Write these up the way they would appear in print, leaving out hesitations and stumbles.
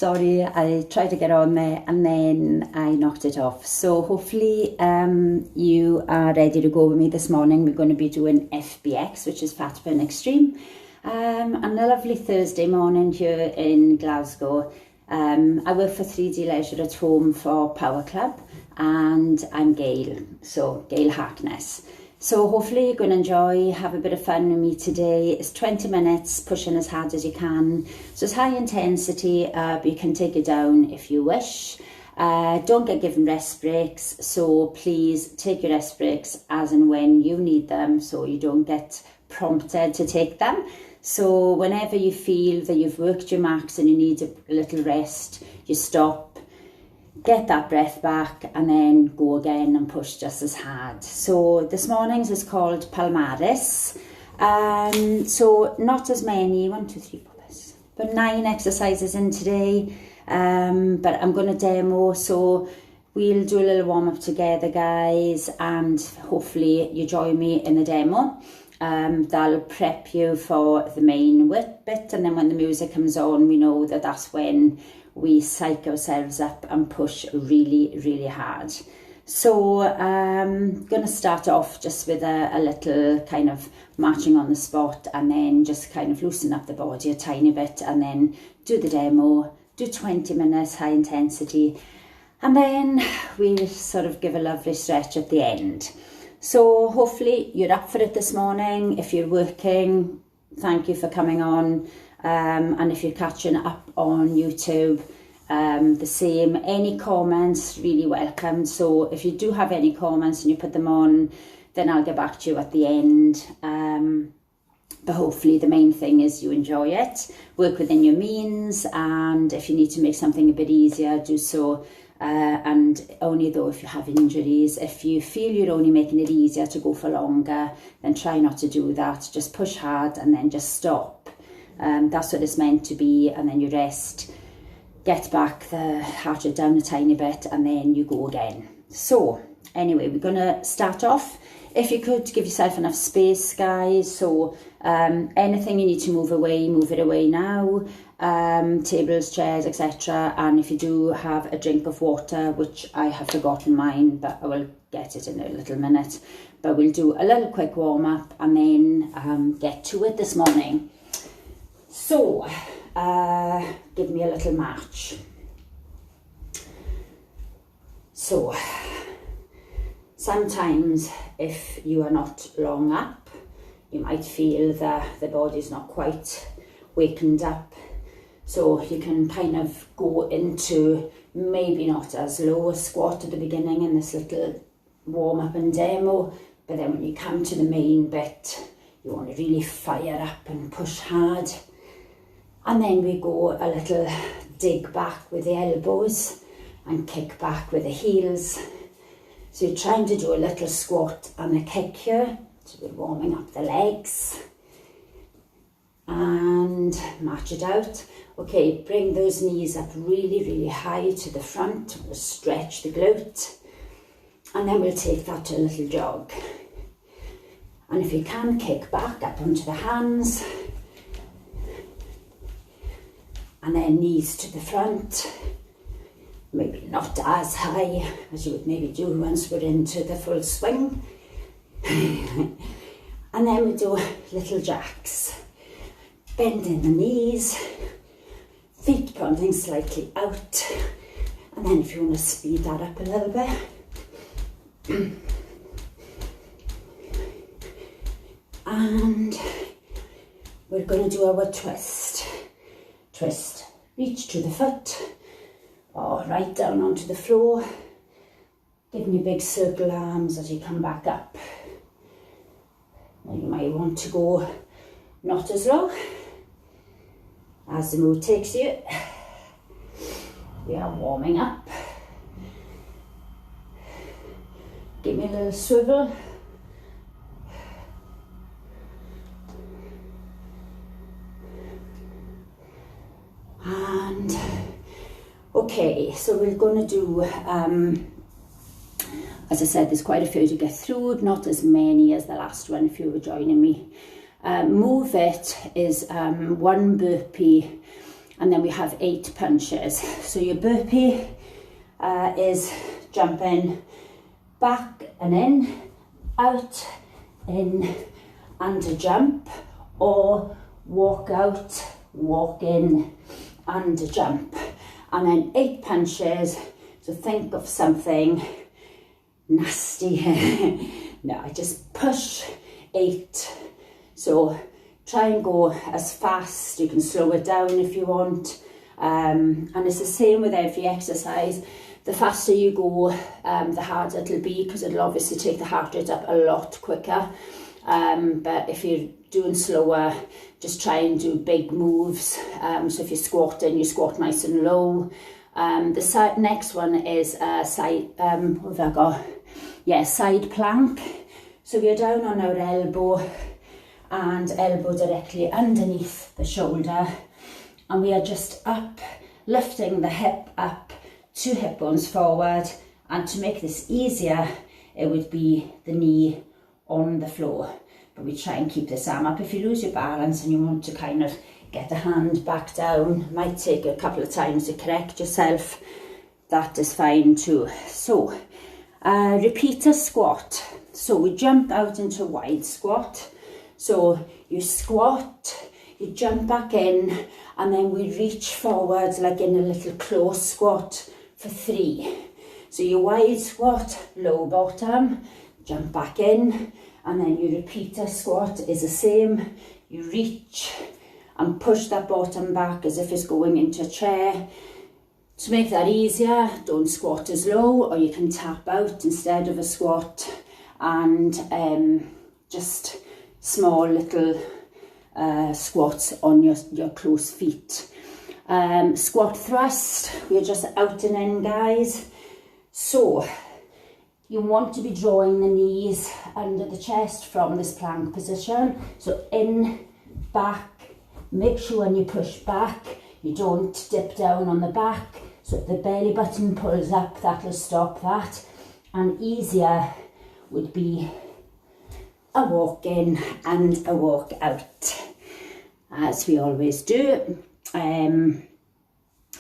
Sorry, I tried to get on there and then I knocked it off. So hopefully you are ready to go with me this morning. We're going to be doing FBX, which is Fatburn Extreme. On a lovely Thursday morning here in Glasgow. I work for 3D Leisure at Home for Power Club, and I'm Gail, so Gail Harkness. So hopefully you're going to enjoy, have a bit of fun with me today. It's 20 minutes, pushing as hard as you can. So it's high intensity, but you can take it down if you wish. Don't get given rest breaks, so please take your rest breaks as and when you need them, so you don't get prompted to take them. So whenever you feel that you've worked your max and you need a little rest, you stop, get that breath back, and then go again and push just as hard. So this morning's is called Palmaris. So not as many, 1, 2, 3, 4, 5, but 9 exercises in today. But I'm going to demo, so we'll do a little warm up together, guys, and hopefully you join me in the demo. That'll prep you for the main bit, and then when the music comes on, we know that that's when we psych ourselves up and push really, really hard. So I'm going to start off just with a little kind of marching on the spot, and then just kind of loosen up the body a tiny bit, and then do the demo, do 20 minutes high intensity, and then we'll sort of give a lovely stretch at the end. So hopefully you're up for it this morning. If you're working, thank you for coming on. And if you're catching up on YouTube, the same. Any comments, really welcome. So if you do have any comments and you put them on, then I'll get back to you at the end. But hopefully the main thing is you enjoy it. Work within your means, and if you need to make something a bit easier, do so. And only though if you have injuries, if you feel you're only making it easier to go for longer, then try not to do that. Just push hard and then just stop. That's what it's meant to be, and then you rest, get back the heart rate down a tiny bit, and then you go again. So anyway, we're going to start off. If you could give yourself enough space, guys, so anything you need to move it away now. Tables, chairs, etc. And if you do have a drink of water, which I have forgotten mine, but I will get it in a little minute. But we'll do a little quick warm up and then get to it this morning. So give me a little march. So sometimes if you are not long up, you might feel that the body's not quite wakened up. So you can kind of go into maybe not as low a squat at the beginning in this little warm up and demo, but then when you come to the main bit, you want to really fire up and push hard. And then we go a little dig back with the elbows and kick back with the heels. So you're trying to do a little squat and a kick here. So we're warming up the legs and march it out. Okay, bring those knees up really, really high to the front. We'll stretch the glute, and then we'll take that to a little jog. And if you can, kick back up onto the hands, and then knees to the front. Maybe not as high as you would maybe do once we're into the full swing. And then we do little jacks. Bending the knees, feet pointing slightly out, and then if you want to speed that up a little bit. And we're going to do our twist. Twist, reach to the foot, or right down onto the floor, giving you big circle arms as you come back up. Now you might want to go not as low as the mood takes you. We are warming up. Give me a little swivel. And okay, so we're going to do, as I said, there's quite a few to get through, not as many as the last one if you were joining me. Move it is 1 burpee and then we have 8 punches. So your burpee is jumping back and in, out, in, and a jump, or walk out, walk in, and a jump. And then 8 punches, so think of something nasty. No, I just push 8. So try and go as fast. You can slow it down if you want. And it's the same with every exercise. The faster you go, the harder it'll be, because it'll obviously take the heart rate up a lot quicker. But if you're doing slower, just try and do big moves. So if you're squatting, you squat nice and low. The next one is side, what have I got? Yeah, side plank. So we're down on our elbow and elbow directly underneath the shoulder, and we are just up, lifting the hip up, 2 hip bones forward. And to make this easier, it would be the knee on the floor, but we try and keep this arm up. If you lose your balance and you want to kind of get the hand back down, it might take a couple of times to correct yourself, that is fine too. So repeat a squat. So we jump out into a wide squat. So you squat, you jump back in, and then we reach forward like in a little close squat for 3. So your wide squat, low bottom, jump back in, and then your repeater squat is the same. You reach and push that bottom back as if it's going into a chair. To make that easier, don't squat as low, or you can tap out instead of a squat, and just small little squats on your close feet. Squat thrust, we're just out and in, guys. So you want to be drawing the knees under the chest from this plank position. So in, back, make sure when you push back, you don't dip down on the back. So if the belly button pulls up, that'll stop that. And easier would be a walk in and a walk out, as we always do.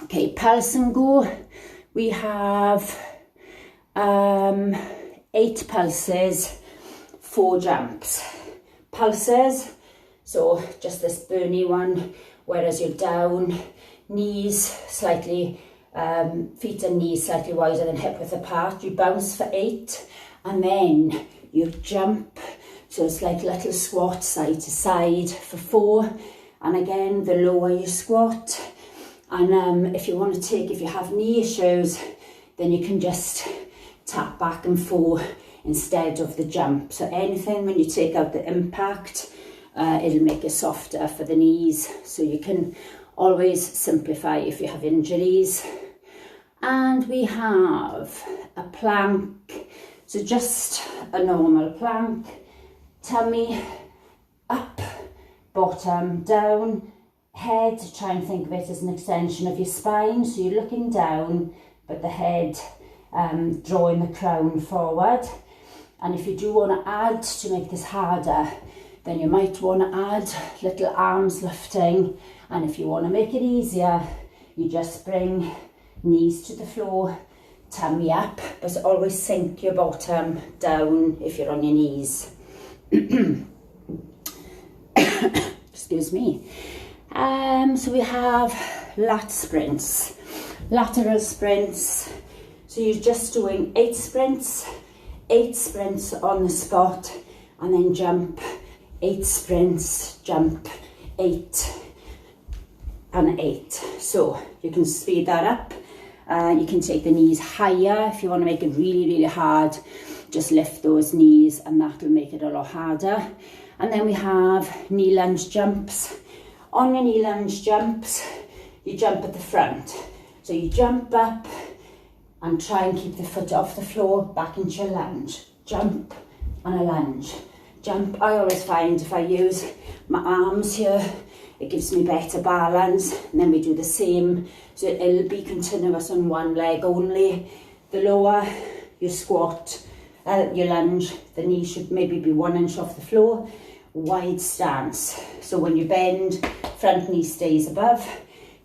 Okay, pulse and go. We have 8 pulses, 4 jumps. Pulses, so just this burny one, whereas you're down, knees slightly, feet and knees slightly wider than hip width apart. You bounce for 8, and then you jump. So it's like little squat side to side for 4. And again, the lower you squat. And if you want to if you have knee issues, then you can just tap back and forth instead of the jump. So anything, when you take out the impact, it'll make it softer for the knees. So you can always simplify if you have injuries. And we have a plank. So just a normal plank. Tummy up, bottom down, head, try and think of it as an extension of your spine. So you're looking down, but the head drawing the crown forward. And if you do want to add to make this harder, then you might want to add little arms lifting. And if you want to make it easier, you just bring knees to the floor, tummy up, but always sink your bottom down if you're on your knees. Excuse me. So we have lat sprints, lateral sprints. So you're just doing 8 sprints on the spot, and then jump, 8 sprints, jump, 8 and 8. So you can speed that up. You can take the knees higher if you want to make it really, really hard. Just lift those knees, and that'll make it a lot harder. And then we have knee lunge jumps. On your knee lunge jumps, you jump at the front. So you jump up and try and keep the foot off the floor, back into your lunge. Jump and a lunge. Jump, I always find if I use my arms here, it gives me better balance. And then we do the same. So it'll be continuous on one leg only. The lower you squat, your lunge, the knee should maybe be 1 inch off the floor. Wide stance. So when you bend, front knee stays above.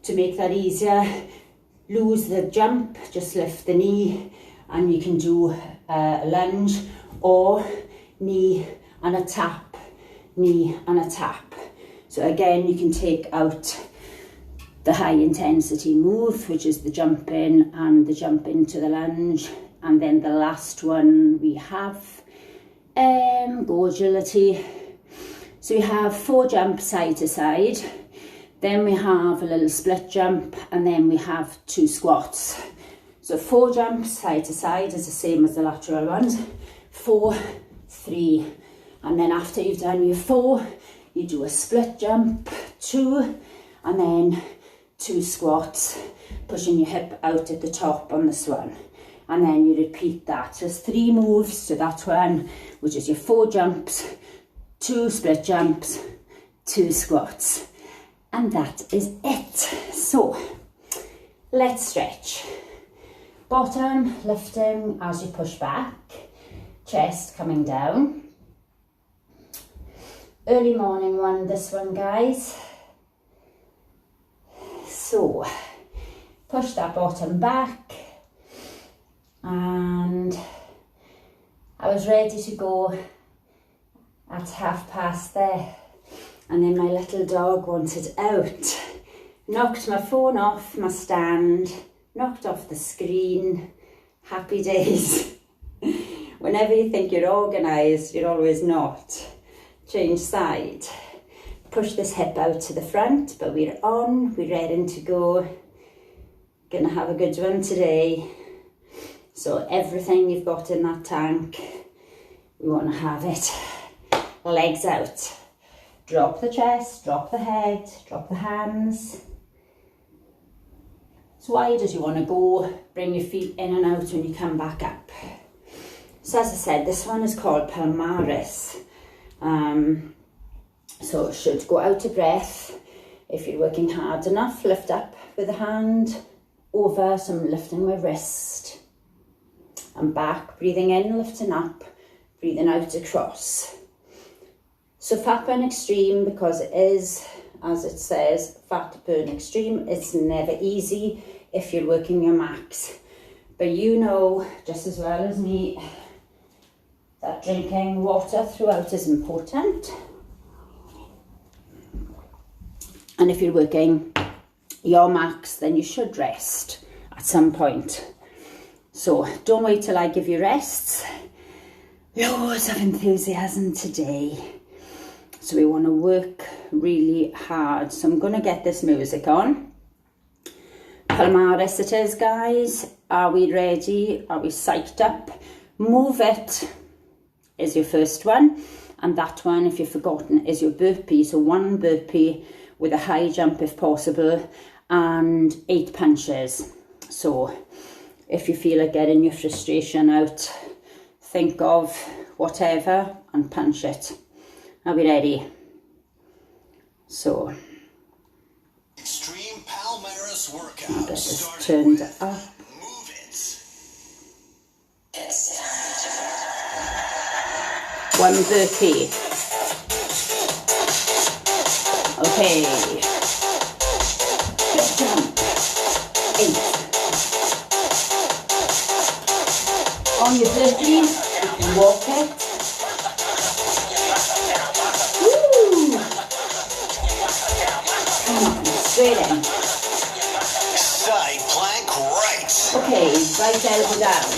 to make that easier, lose the jump, just lift the knee, and you can do a lunge or knee and a tap, knee and a tap. So again, you can take out the high intensity move, which is the jump in and the jump into the lunge. And then the last one we have, go agility. So we have 4 jumps side to side. Then we have a little split jump, and then we have 2 squats. So 4 jumps side to side is the same as the lateral ones. 4, 3. And then after you've done your 4, you do a split jump, 2, and then 2 squats, pushing your hip out at the top on this one. And then you repeat that. So there's 3 moves to that one, which is your 4 jumps, 2 split jumps, 2 squats. And that is it. So let's stretch. Bottom lifting as you push back, chest coming down. Early morning one, this one, guys. So push that bottom back, and I was ready to go at past there, and then my little dog wanted out. Knocked my phone off my stand, knocked off the screen. Happy days. Whenever you think you're organised, you're always not. Change side. Push this hip out to the front, but we're on, we're ready to go. Gonna have a good one today. So everything you've got in that tank, we want to have it. Legs out. Drop the chest, drop the head, drop the hands. As wide as you want to go. Bring your feet in and out when you come back up. So as I said, this one is called palmaris. So it should go out of breath. If you're working hard enough, lift up with a hand over, so I'm lifting my wrist. And back, breathing in, lifting up, breathing out across. So Fatburn Extreme, because it is, as it says, Fatburn Extreme, it's never easy if you're working your max. But you know, just as well as me, that drinking water throughout is important. And if you're working your max, then you should rest at some point. So don't wait till I give you rests. Loads of enthusiasm today. So we want to work really hard. So I'm going to get this music on. Palmaris it is, guys. Are we ready? Are we psyched up? Move it is your first one. And that one, if you've forgotten, is your burpee. So 1 burpee with a high jump if possible, and 8 punches. So if you feel like getting your frustration out, think of whatever and punch it. Are we ready? So Extreme Palmaris workout. I'll get this turned up. Move it. It's time to 1 burpee. Okay. Good jump. 8. On your burpee, you can walk it. Woo! Come on, straight in. Side plank right. Okay, right elbow down.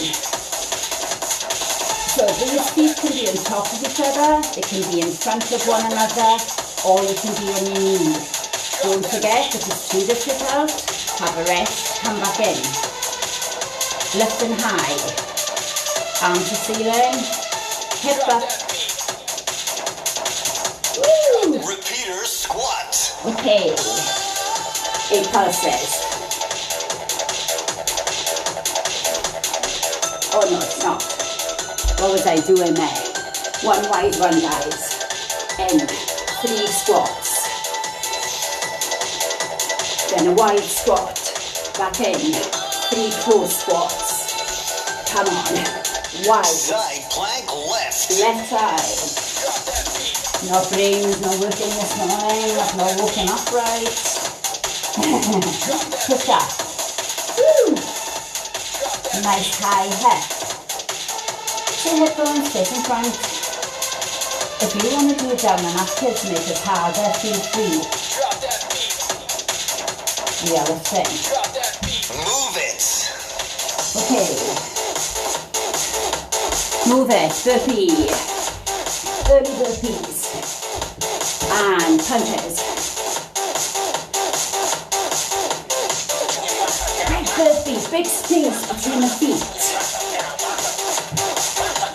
So these feet can be on top of each other, they can be in front of one another, or you can be on your knees. Don't forget, if it's too difficult, have a rest, come back in. Lifting high. Arm to ceiling. Hip up. Woo! Repeater squat. Okay. 8 pulses. Oh no, it's not. What was I doing there? 1 wide one, guys. And 3 squats. Then a wide squat. Back in. 3 close squats. Come on. Wide. Side plank left. Left side. No brains, no working this morning. Not walking upright. Push up. Woo. Nice high hip. So hip bone, stay in front. If you want to do it down and uphill to make it harder, feel free. Yeah, let's sing. Move it. Okay. Move it. Burpee. Early burpees. And punches. Burpees. Big space between the feet.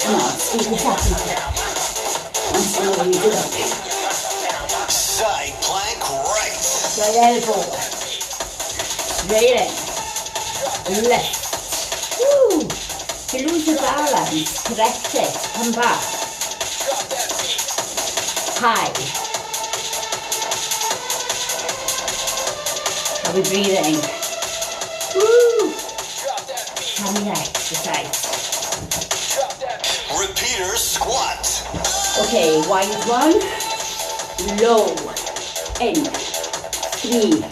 Come on, speed this up. And see what you do. Side plank right. Right elbow. Straight in. Left. Woo! If you lose your balance, correct it. Come back. High. Are we breathing? Woo! Tummy exercise. Repeater squat. Okay, wide one. Low. In. 3.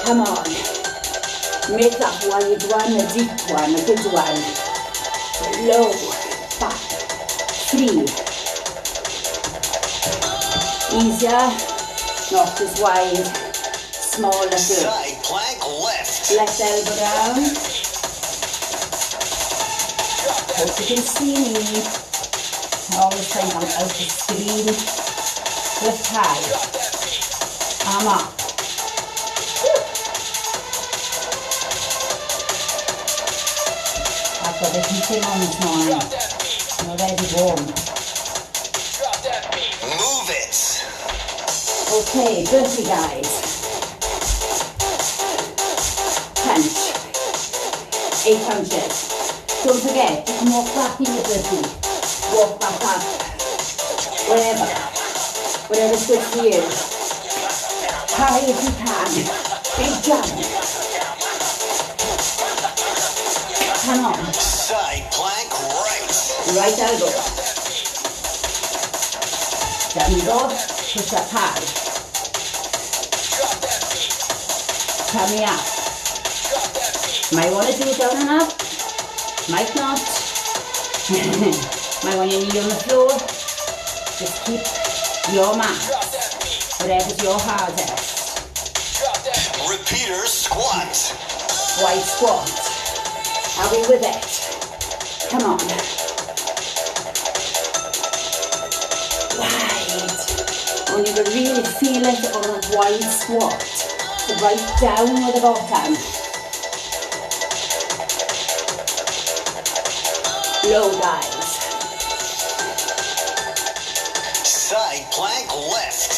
Come on. Make that wide one a deep one, a good one. Low. Back. 3. Easier. Not as wide. Smaller. Good. Side plank left. Left elbow down. Hope you can see me. I always think I'm out the screen. Lift high. Arm up. I've got a heating on this morning. I'm already warm. Move it. Okay, burpee guys. Punch. 8 punches. Don't forget, you can walk back in your burpee. Walk back up. Whatever. Whatever's good for you. High if you can. Big jump. Come on. Side plank right. Right elbow. Down you go. Push up high. Tummy up. Might want to do it down and up. Might not. Might want your knee on the floor. Just keep your max. Whatever's your hardest. Repeater squat. Wide squat. Are we with it? Come on. Wide. And you can really feel it on a wide squat. So right down with the bottom. Low, guys. Side plank left.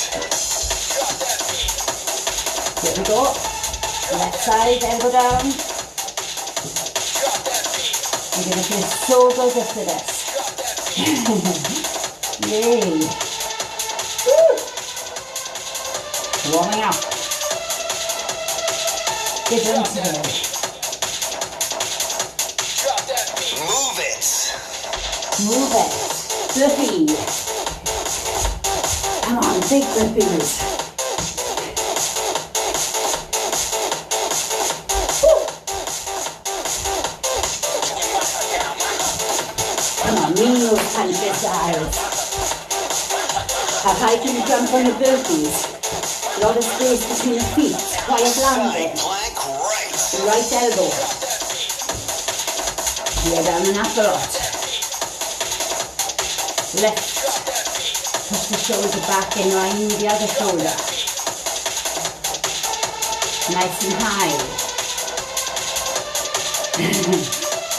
Here we go. Left side, elbow down. You're going to feel so good after this. Yay. Woo. Warming up. Get into it. Move it. Move it. Burpee. Come on, big burpees. Come on, mean those punches, guys. How high can you jump on the burpees? A lot of space between the feet. Quiet Side landing. plank right. Right elbow. Here down and up a lot. Left. Push the shoulder back in line with the other shoulder. Nice and high.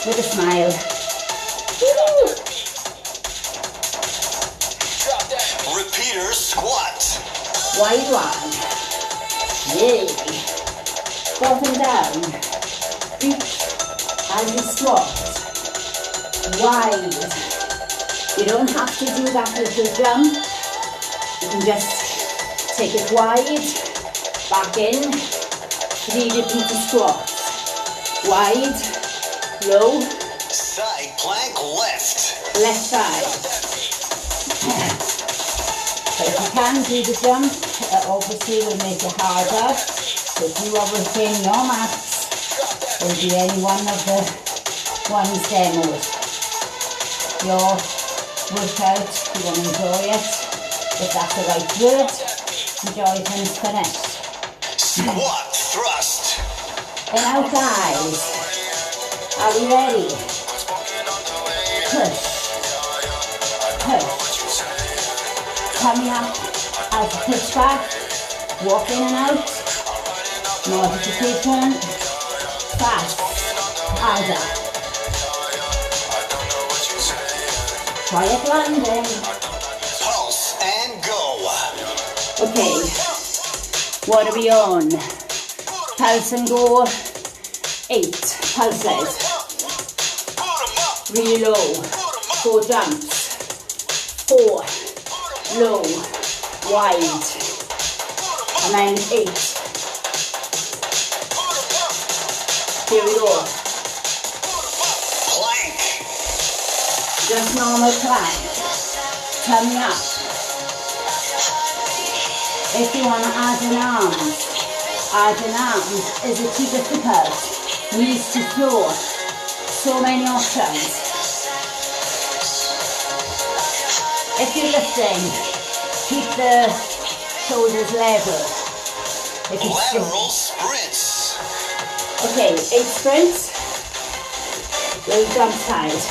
With a smile. Woo! Repeater squat. Wide one. Yay. Bottom down. Reach as you squat. Wide. You don't have to do that little jump. You can just take it wide, back in, 3 repeated squats. Wide, low, Side plank left. left side. So if you can do the jump, obviously will make it harder. So if you are within your max, it'll be any one of the ones demoed. Your workout, you want to enjoy it. If that's the right word, enjoy it when it's finished. Squat thrust. And now guys, are we ready? Push. Push. Coming up as a push back, walk in and out, modification, fast, harder. Quiet landing. Pulse and go. Okay, what are we on? Pulse and go, 8 pulses. Really low, 4 jumps, 4. Low, wide, and then 8. Here we go. Plank. Just normal plank. Tummy up. If you want to add an arms is it too difficult? Knees to floor. So many options. If you're lifting, keep the shoulders level. If it's Lateral sprints. okay, 8 sprints. Low jump side.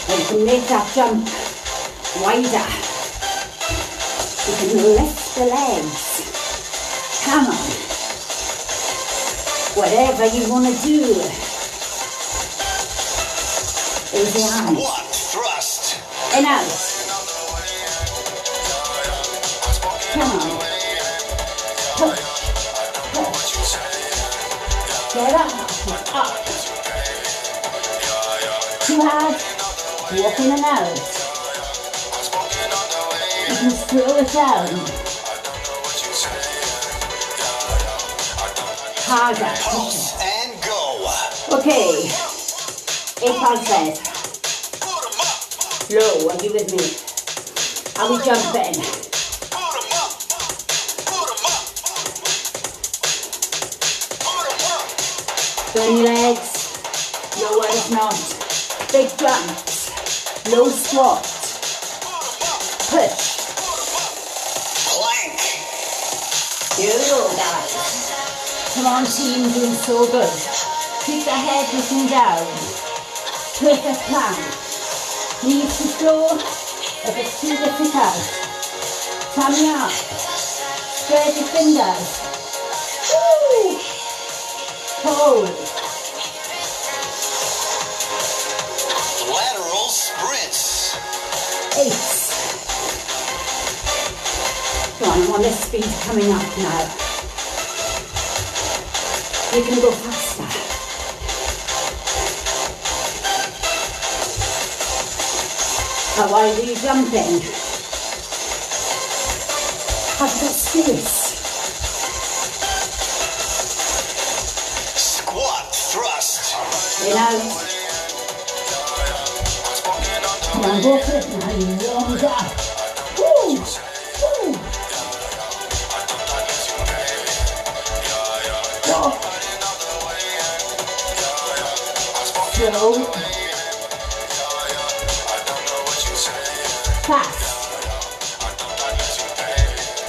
And you can make that jump wider. You can lift the legs. Come on. Whatever you want to do. Easy arms. Squat thrust. And out. Come on. Push. Push. Get up. Up. Too hard. Walk in and out. You can slow it down. Harder. Pulse and go. Okay. 8 pulses. Low, are you with me? Are we jumping? Turn your legs. Lower if not. Big jumps. Low squat. Push. Plank. Here we go, guys. Come on, team, doing so good. Keep the head looking down. Perfect plank. Knees to floor if it's too difficult. Tummy up. Spread your fingers. Woo! Hold. Lateral sprints. 8. Go on, I want this speed coming up now. You can go faster. How are you jumping? Have got space. Squat thrust. In out. Come on, go for it now, you longer. Woo! Woo! Go. Slow. Fast.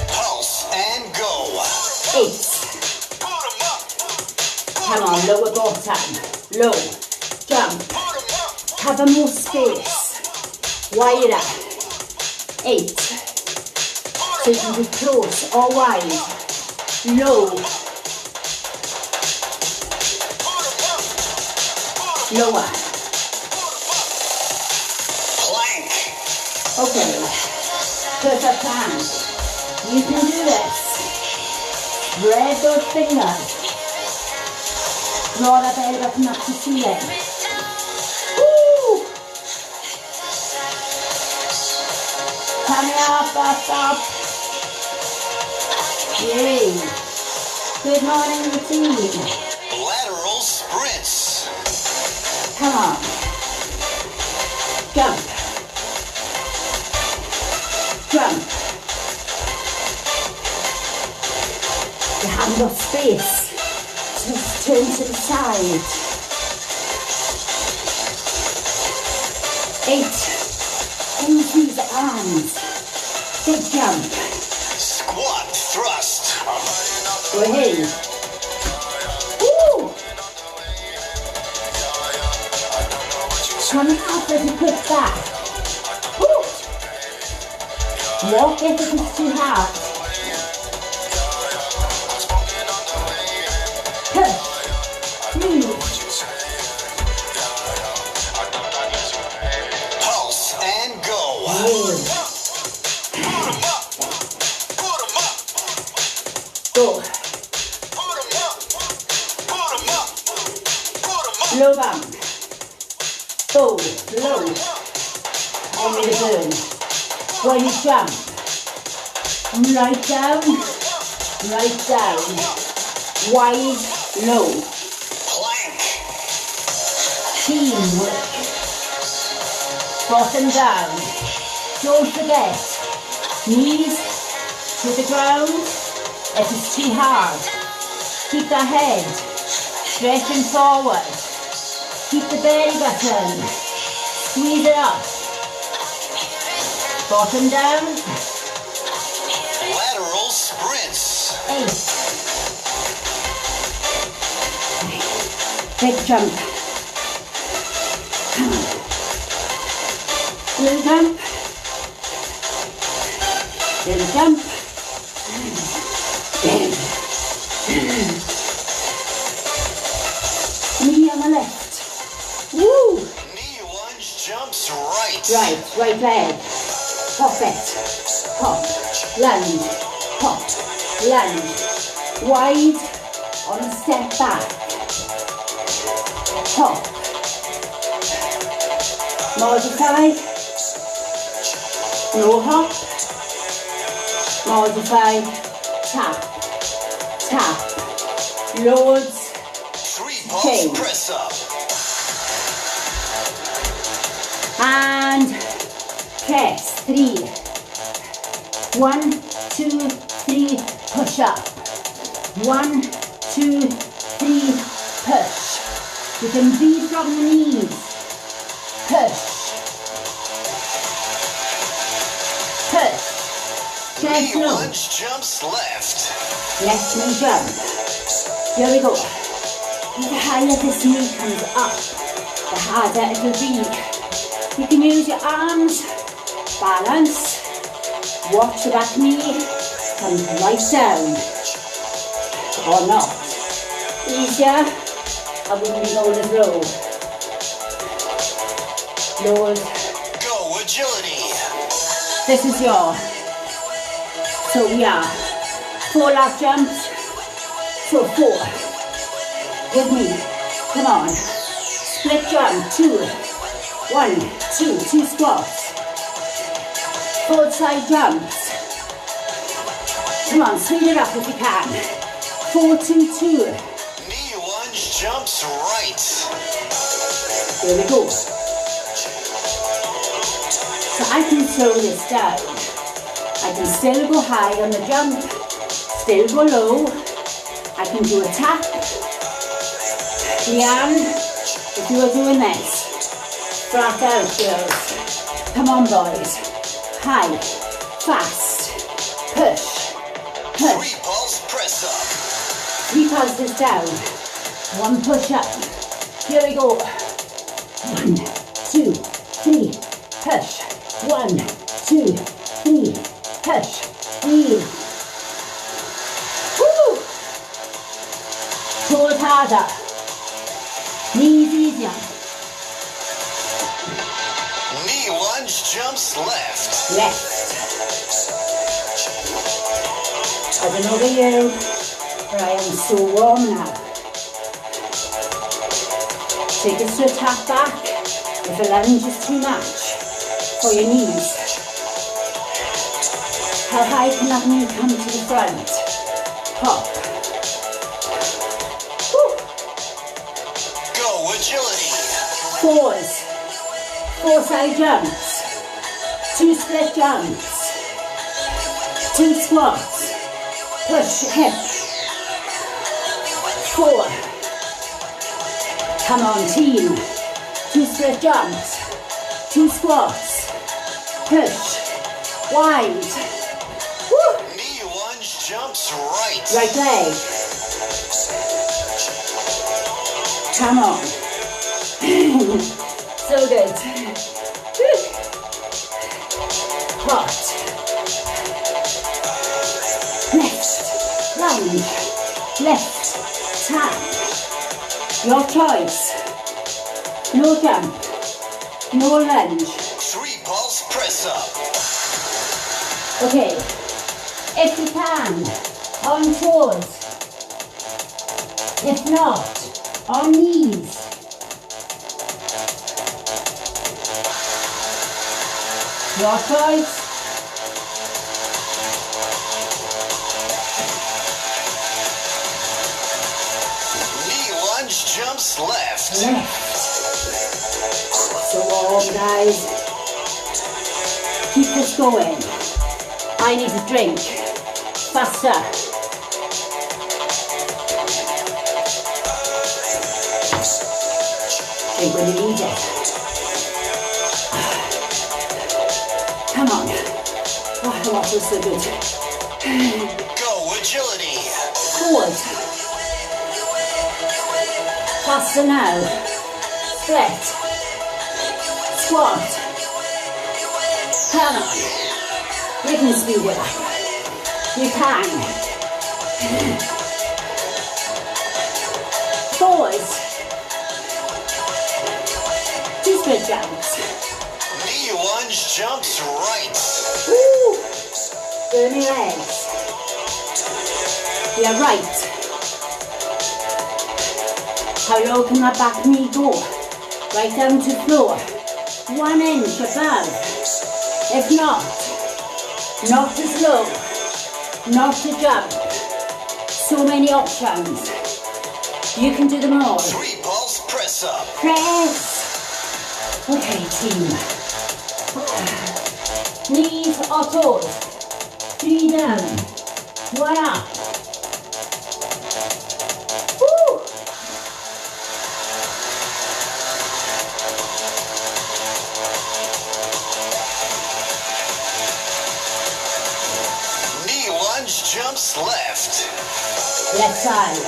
Pulse and go. 8. Come on, lower bottom. Low. Jump. Cover more space. Wider. 8. So you can be close or wide. Low. Lower. Plank. Okay. Perfect plan. You can do this. Spread those fingers. Draw that belly button up to ceiling. Woo! Coming up, up. Yay. Good morning routine. Lateral sprints. Come on. Jump. jump. You haven't got space. Just turn to the side. 8. Use these arms. Big jump. Squat thrust. Go ahead. Woo! 1.5 little quick back. Woo! Walk if it is too hard. Push. Breathe. Pulse and go. Go. Low bump. Go. Low. Only the burn. When you jump. Right down. Right down. Wide. Low. Plank. Teamwork. Bottom down. Don't forget. Knees to the ground. If it's too hard. Keep the head stretching forward. Keep the belly button. Squeeze it up. Bottom down. Lateral sprints. 8. Big jump. Come on. Little jump. Little jump. Knee on the left. Woo! Knee lunge jumps right. Right leg. Hop it. Hop. Lunge. Hop. Lunge. Wide on a step back. Hop. Modify. No hop. Modify. Tap. Tap. Loads. 3 pulse Change. press up. And press. 3. 1, 2, 3. Push up. 1, 2, 3. Push. You can breathe from the knees. Push. Push. Chest Knee low. lunge jumps left. Left knee jump. Here we go. The higher this knee comes up, the harder it will be. You can use your arms, balance, watch the back knee, comes right down. Or not. Easier, I wouldn't be going as low. Low. Go agility. This is your. So we are 4 lap jumps. So 4. With me. Come on. Split jump. 2. 1, 2. 2 squats. Both side jumps. Come on, speed it up if you can. 4, 2, 2. Knee lunge jumps right. Here we go. So I can slow this down. I can still go high on the jump, still go low. I can do a tap. Leanne, if you are doing this, flat out, girls. Come on, boys. High, fast, push, 3 pulse press up. 3 pulses down, 1 push up. Here we go. 1, 2, 3, push. 1, 2, 3, push. Breathe. Woo! Pull it harder. Knees easier. Knee lunge jumps left. Left. I don't know about you, but I am so warm now. Take it to a tap back if a lunge is too much for your knees. How high can that knee come to the front? Pop. Woo. Go agility. 4s. 4 side jumps. 2 split jumps. 2 squats, push hip, 4, come on team, 2 split jumps, 2 squats, push, wide, woo. Knee lunge jumps right. Right leg, come on, so good, hot, left, lunge, left, tap, your choice, no jump, no lunge. 3 pulse press up. Okay, if you can, on toes, if not, on knees. Your choice. Knee lunge jumps left. Left. So warm, guys. Keep this going. I need a drink. Faster. Drink when you need it. Come on. Oh, the water's so good. Go agility. Forward. Faster now. Split. Squat. Come on. You can speed it up. You can. Forward. 2 split jumps. Knee lunge jumps right. Woo! Burn your legs. Yeah, right. How low can that back knee go? Right down to floor. 1 inch above. If not to slow, not to jump. So many options. You can do them all. 3 pulse press up. Press. Okay, team. Knees or toes. 3 down. 1 up. Woo! Knee lunge jumps left. Left side.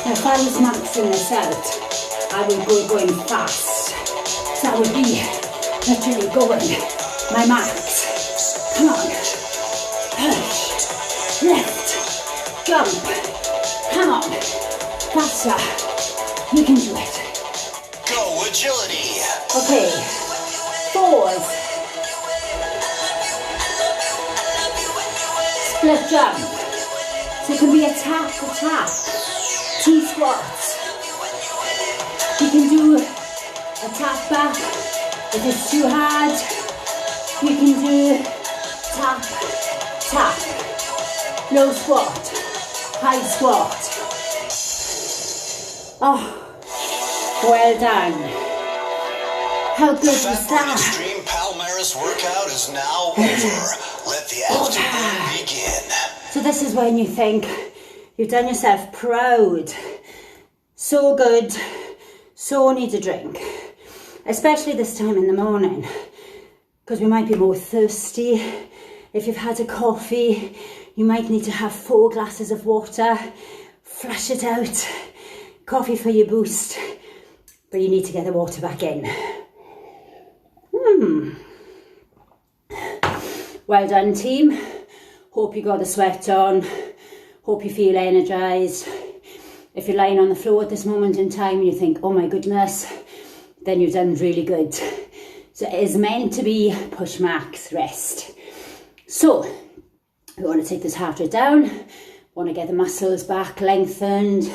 Now, if I was maxing this out, I would go going fast. So I would be literally going my max. Come on. Push. Left. Jump. Come on. Faster. You can do it. Go agility. Okay. Forward. Split jump. So it can be a tap. 2 squats. You can do a tap back if it's too hard. You can do tap, tap. Low squat, high squat. Oh, well done. How good was Fatburn that? Extreme Palmaris workout is now over. Let the afternoon begin. So this is when you think you've done yourself proud. So good, so need a drink. Especially this time in the morning, because we might be more thirsty. If you've had a coffee, you might need to have 4 glasses of water. Flush it out. Coffee for your boost. But you need to get the water back in. Well done, team. Hope you got the sweat on. Hope you feel energised. If you're lying on the floor at this moment in time and you think, oh my goodness, then you've done really good. So it is meant to be push max rest. So we want to take this heart rate down. Want to get the muscles back lengthened.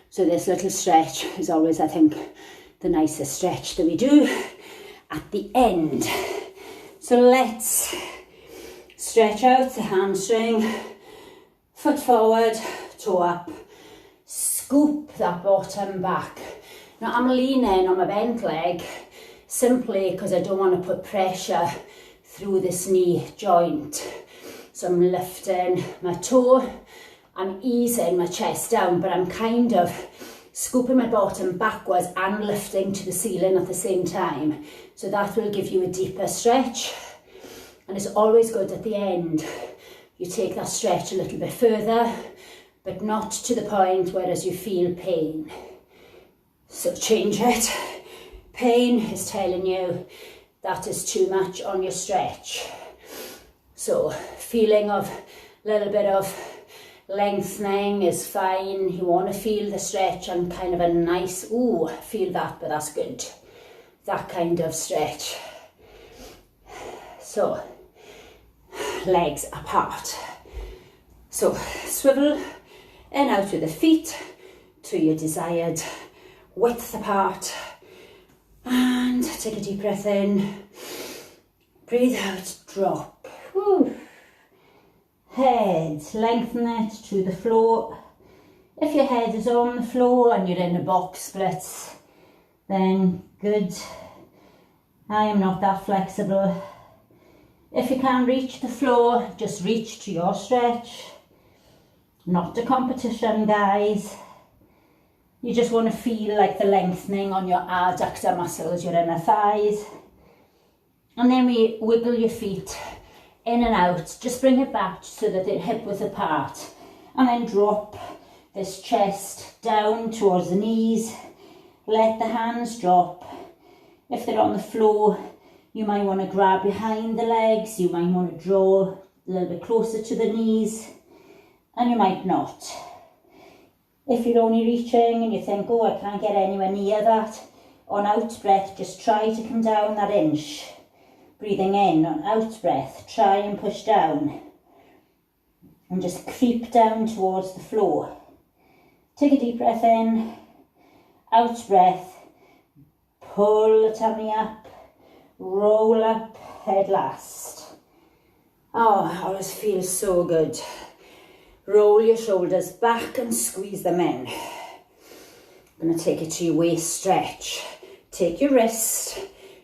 So this little stretch is always, I think, the nicest stretch that we do at the end. So let's stretch out the hamstring, foot forward, toe up, scoop that bottom back. Now I'm leaning on my bent leg, simply because I don't want to put pressure through this knee joint. So I'm lifting my toe, I'm easing my chest down, but I'm kind of scooping my bottom backwards and lifting to the ceiling at the same time. So that will give you a deeper stretch. And it's always good at the end. You take that stretch a little bit further, but not to the point whereas you feel pain. So change it. Pain is telling you that is too much on your stretch. So feeling of a little bit of lengthening is fine. You want to feel the stretch and kind of a nice, ooh, feel that, but that's good. That kind of stretch. So, legs apart. So, swivel in out with the feet to your desired width apart. And take a deep breath in. Breathe out, drop. Woo. Head, lengthen it to the floor. If your head is on the floor and you're in a box splits, then good. I am not that flexible. If you can't reach the floor, just reach to your stretch. Not a competition, guys. You just want to feel like the lengthening on your adductor muscles, your inner thighs. And then we wiggle your feet in and out. Just bring it back so that they're hip width apart. And then drop this chest down towards the knees. Let the hands drop. If they're on the floor, you might want to grab behind the legs. You might want to draw a little bit closer to the knees. And you might not. If you're only reaching and you think, oh, I can't get anywhere near that, on out breath, just try to come down that inch. Breathing in, on out breath, try and push down. And just creep down towards the floor. Take a deep breath in, out breath, pull the tummy up, roll up, head last. Oh, it always feels so good. Roll your shoulders back and squeeze them in. I'm going to take it to your waist stretch. Take your wrist,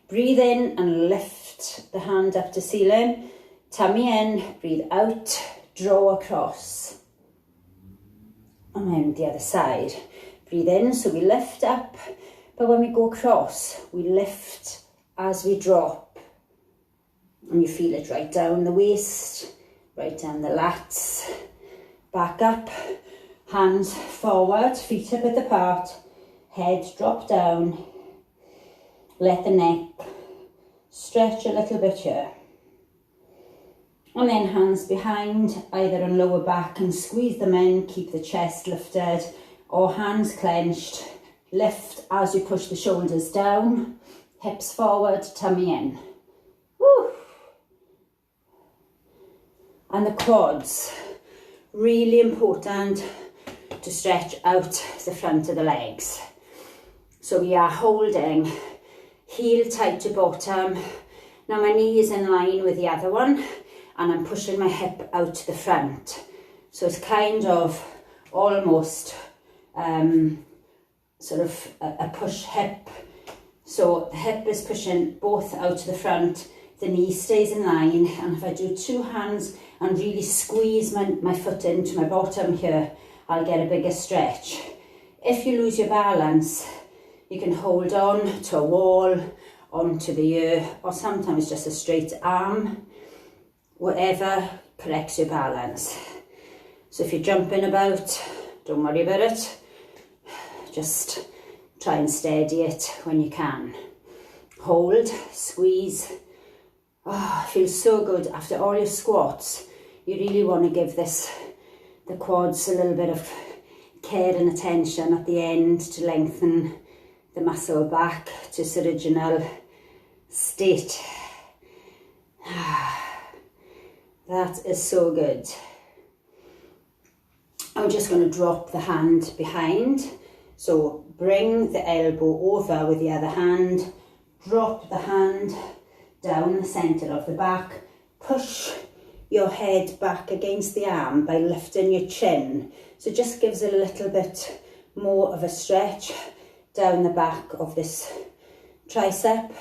breathe in and lift the hand up to ceiling. Tummy in, breathe out, draw across. And then the other side. Breathe in, so we lift up, but when we go across, we lift as we drop. And you feel it right down the waist, right down the lats. Back up, hands forward, feet a bit apart, head drop down. Let the neck stretch a little bit here. And then hands behind, either on lower back and squeeze them in, keep the chest lifted, or hands clenched, lift as you push the shoulders down, hips forward, tummy in. Woo. And the quads, really important to stretch out the front of the legs. So we are holding heel tight to bottom. Now my knee is in line with the other one and I'm pushing my hip out to the front. So it's kind of almost sort of a push hip. So the hip is pushing both out to the front, the knee stays in line, and if I do two hands and really squeeze my foot into my bottom here, I'll get a bigger stretch. If you lose your balance, you can hold on to a wall, onto the ear, or sometimes just a straight arm, whatever corrects your balance. So if you're jumping about, don't worry about it. Just try and steady it when you can. Hold, squeeze. Oh, it feels so good after all your squats. You really want to give the quads a little bit of care and attention at the end to lengthen the muscle back to its original state. That is so good. I'm just going to drop the hand behind. So bring the elbow over with the other hand, drop the hand down the centre of the back, push your head back against the arm by lifting your chin. So it just gives it a little bit more of a stretch down the back of this tricep.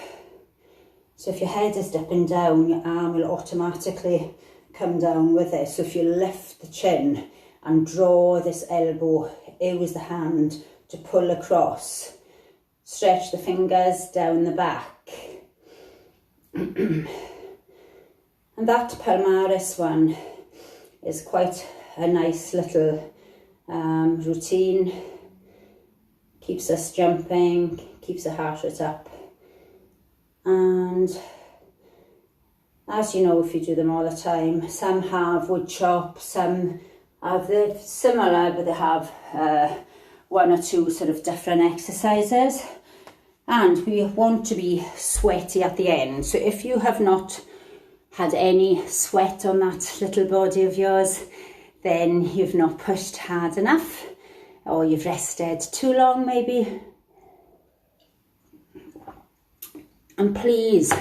So if your head is dipping down, your arm will automatically come down with it. So if you lift the chin and draw this elbow, use the hand to pull across. Stretch the fingers down the back. And that palmaris one is quite a nice little routine. Keeps us jumping, keeps the heart rate up. And as you know, if you do them all the time, some have wood chop, some have the similar, but they have one or two sort of different exercises. And we want to be sweaty at the end. So if you have not had any sweat on that little body of yours, then you've not pushed hard enough, or you've rested too long maybe. And please,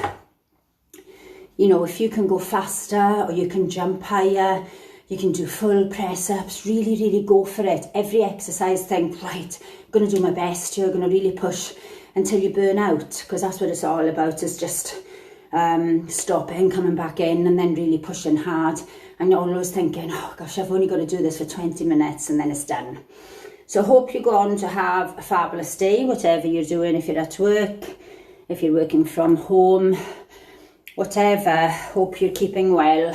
you know, if you can go faster or you can jump higher, you can do full press-ups, really go for it. Every exercise, think, right, I'm going to do my best here, I'm going to really push until you burn out, because that's what it's all about, is just stopping, coming back in, and then really pushing hard. And you're always thinking, oh gosh, I've only got to do this for 20 minutes and then it's done. So I hope you go on to have a fabulous day, whatever you're doing, if you're at work, if you're working from home, whatever. Hope you're keeping well.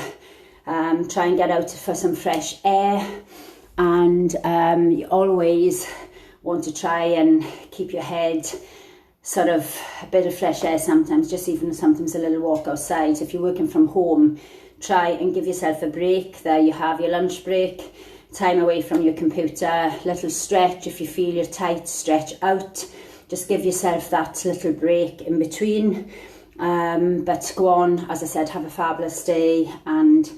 Try and get out for some fresh air, and you always want to try and keep your head sort of a bit of fresh air sometimes, just even sometimes a little walk outside. If you're working from home, try and give yourself a break. There you have your lunch break, time away from your computer, little stretch. If you feel you're tight, stretch out. Just give yourself that little break in between. But go on, as I said, have a fabulous day, and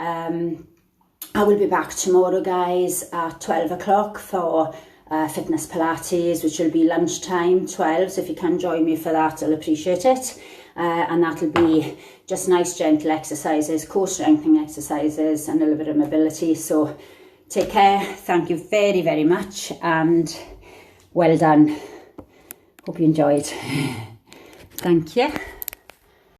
I will be back tomorrow, guys, at 12 o'clock for Fitness Pilates, which will be lunchtime, 12. So if you can join me for that, I'll appreciate it. And that'll be just nice, gentle exercises, core strengthening exercises, and a little bit of mobility. So take care. Thank you very much, and well done. Hope you enjoyed. Thank you.